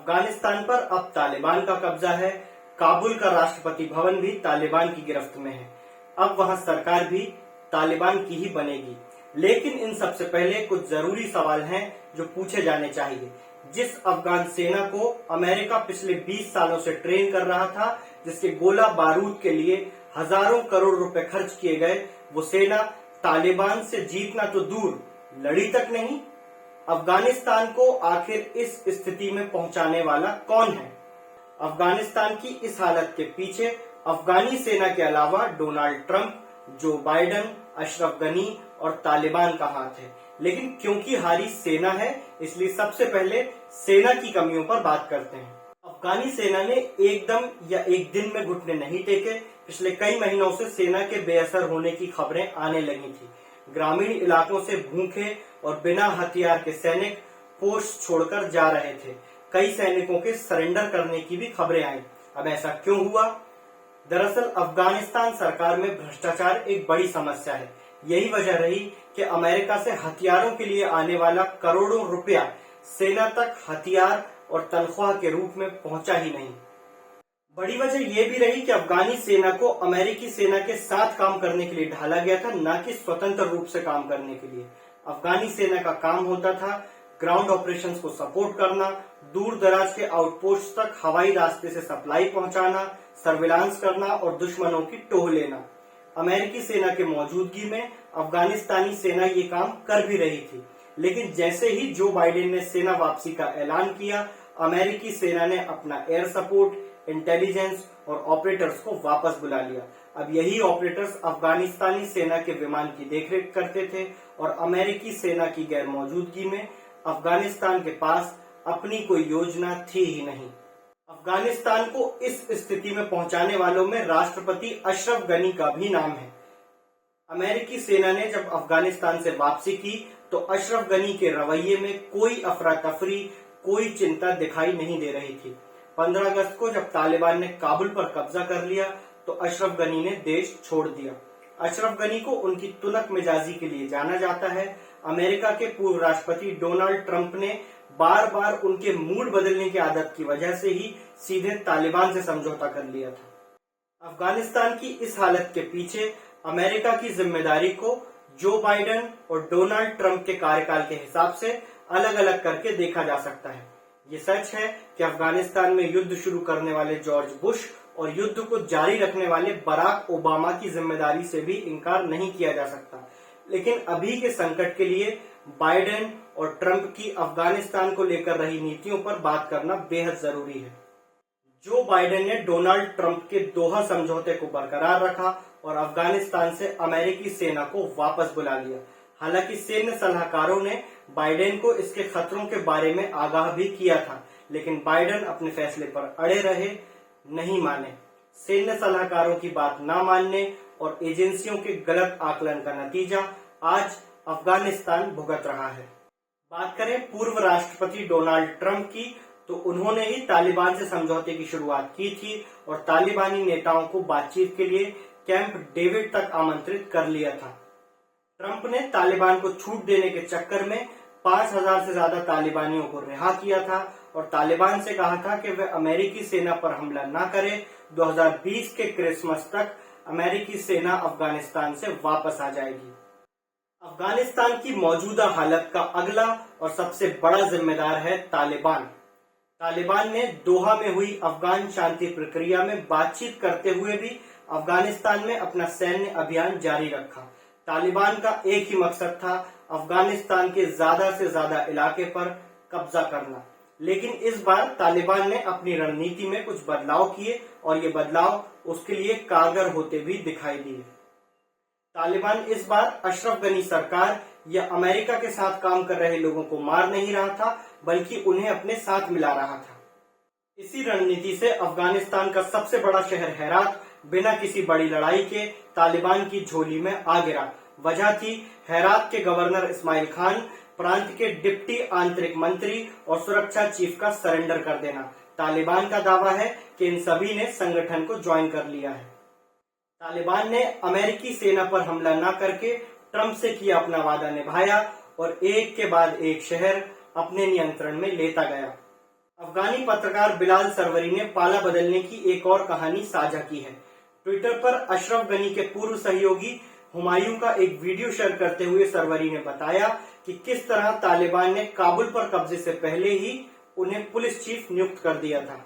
अफगानिस्तान पर अब तालिबान का कब्जा है। काबुल का राष्ट्रपति भवन भी तालिबान की गिरफ्त में है। अब वहां सरकार भी तालिबान की ही बनेगी। लेकिन इन सबसे पहले कुछ जरूरी सवाल हैं जो पूछे जाने चाहिए। जिस अफगान सेना को अमेरिका पिछले 20 सालों से ट्रेन कर रहा था, जिसके गोला बारूद के लिए हजारों करोड़ रुपए खर्च किए गए, वो सेना तालिबान से जीतना तो दूर, लड़ी तक नहीं। अफगानिस्तान को आखिर इस स्थिति में पहुंचाने वाला कौन है? अफगानिस्तान की इस हालत के पीछे अफगानी सेना के अलावा Donald Trump, Joe Biden, Ashraf Ghani और तालिबान का हाथ है। लेकिन क्योंकि हारी सेना है, इसलिए सबसे पहले सेना की कमियों पर बात करते हैं। अफगानी सेना ने एकदम या एक दिन में घुटने नहीं टेके। पिछले कई महीनों से सेना के बेअसर होने की खबरें आने लगी थी। ग्रामीण इलाकों से भूखे और बिना हथियार के सैनिक पोस्ट छोड़कर जा रहे थे। कई सैनिकों के सरेंडर करने की भी खबरें आई। अब ऐसा क्यों हुआ? दरअसल अफगानिस्तान सरकार में भ्रष्टाचार एक बड़ी समस्या है। यही वजह रही कि अमेरिका से हथियारों के लिए आने वाला करोड़ों रुपया सेना तक हथियार और तनख्वाह के रूप में पहुंचा ही नहीं। बड़ी वजह यह भी रही कि अफगानी सेना को अमेरिकी सेना के साथ काम करने के लिए ढाला गया था, न कि स्वतंत्र रूप से काम करने के लिए। अफगानी सेना का काम होता था ग्राउंड ऑपरेशंस को सपोर्ट करना, दूर दराज के आउटपोस्ट तक हवाई रास्ते से सप्लाई पहुंचाना, सर्विलांस करना और दुश्मनों की टोह लेना। अमेरिकी सेना के मौजूदगी में अफगानिस्तानी सेना ये काम कर भी रही थी। लेकिन जैसे ही जो बाइडेन ने सेना वापसी का ऐलान किया, अमेरिकी सेना ने अपना एयर सपोर्ट, इंटेलिजेंस और ऑपरेटर्स को वापस बुला लिया। अब यही ऑपरेटर्स अफगानिस्तानी सेना के विमान की देखरेख करते थे और अमेरिकी सेना की गैर मौजूदगी में अफगानिस्तान के पास अपनी कोई योजना थी ही नहीं। अफगानिस्तान को इस स्थिति में पहुंचाने वालों में राष्ट्रपति अशरफ गनी का भी नाम है। अमेरिकी सेना ने जब अफगानिस्तान से वापसी की तो अशरफ गनी के रवैये में कोई अफरा तफरी, कोई चिंता दिखाई नहीं दे रही थी। 15 अगस्त को जब तालिबान ने काबुल पर कब्जा कर लिया तो अशरफ गनी ने देश छोड़ दिया। अशरफ गनी को उनकी तुनक मिजाजी के लिए जाना जाता है। अमेरिका के पूर्व राष्ट्रपति डोनाल्ड ट्रंप ने बार बार उनके मूड बदलने की आदत की वजह से ही सीधे तालिबान से समझौता कर लिया था। अफगानिस्तान की इस हालत के पीछे अमेरिका की जिम्मेदारी को जो बाइडेन और डोनाल्ड ट्रंप के कार्यकाल के हिसाब से अलग अलग करके देखा जा सकता है। ये सच है कि अफगानिस्तान में युद्ध शुरू करने वाले जॉर्ज बुश और युद्ध को जारी रखने वाले बराक ओबामा की जिम्मेदारी से भी इनकार नहीं किया जा सकता। लेकिन अभी के संकट के लिए बाइडेन और ट्रंप की अफगानिस्तान को लेकर रही नीतियों पर बात करना बेहद जरूरी है। जो बाइडेन ने डोनाल्ड ट्रंप के दोहा समझौते को बरकरार रखा और अफगानिस्तान से अमेरिकी सेना को वापस बुला लिया। हालांकि सैन्य सलाहकारों ने बाइडेन को इसके खतरों के बारे में आगाह भी किया था, लेकिन बाइडेन अपने फैसले पर अड़े रहे, नहीं माने। सैन्य सलाहकारों की बात न मानने और एजेंसियों के गलत आकलन का नतीजा आज अफगानिस्तान भुगत रहा है। बात करें पूर्व राष्ट्रपति डोनाल्ड ट्रंप की, तो उन्होंने ही तालिबान से समझौते की शुरुआत की थी और तालिबानी नेताओं को बातचीत के लिए कैंप डेविड तक आमंत्रित कर लिया था। ट्रंप ने तालिबान को छूट देने के चक्कर में 5000 से ज्यादा तालिबानियों को रिहा किया था और तालिबान से कहा था कि वे अमेरिकी सेना पर हमला न करे। 2020 के क्रिसमस तक अमेरिकी सेना अफगानिस्तान से वापस आ जाएगी। अफगानिस्तान की मौजूदा हालत का अगला और सबसे बड़ा जिम्मेदार है तालिबान। तालिबान ने दोहा में हुई अफगान शांति प्रक्रिया में बातचीत करते हुए भी अफगानिस्तान में अपना सैन्य अभियान जारी रखा। तालिबान का एक ही मकसद था, अफगानिस्तान के ज्यादा से ज्यादा इलाके पर कब्जा करना। लेकिन इस बार तालिबान ने अपनी रणनीति में कुछ बदलाव किए और ये बदलाव उसके लिए कारगर होते भी दिखाई दिए। तालिबान इस बार अशरफ गनी सरकार या अमेरिका के साथ काम कर रहे लोगों को मार नहीं रहा था, बल्कि उन्हें अपने साथ मिला रहा था। इसी रणनीति से अफगानिस्तान का सबसे बड़ा शहर हेरात बिना किसी बड़ी लड़ाई के तालिबान की झोली में आ गिरा। वजह थी हेरात के गवर्नर इस्माइल खान, प्रांत के डिप्टी आंतरिक मंत्री और सुरक्षा चीफ का सरेंडर कर देना। तालिबान का दावा है कि इन सभी ने संगठन को ज्वाइन कर लिया है। तालिबान ने अमेरिकी सेना पर हमला न करके ट्रंप से किया अपना वादा निभाया और एक के बाद एक शहर अपने नियंत्रण में लेता गया। अफगानी पत्रकार बिलाल सरवरी ने पाला बदलने की एक और कहानी साझा की है। ट्विटर पर अशरफ गनी के पूर्व सहयोगी हुमायूं का एक वीडियो शेयर करते हुए सरवरी ने बताया कि किस तरह तालिबान ने काबुल पर कब्जे से पहले ही उन्हें पुलिस चीफ नियुक्त कर दिया था।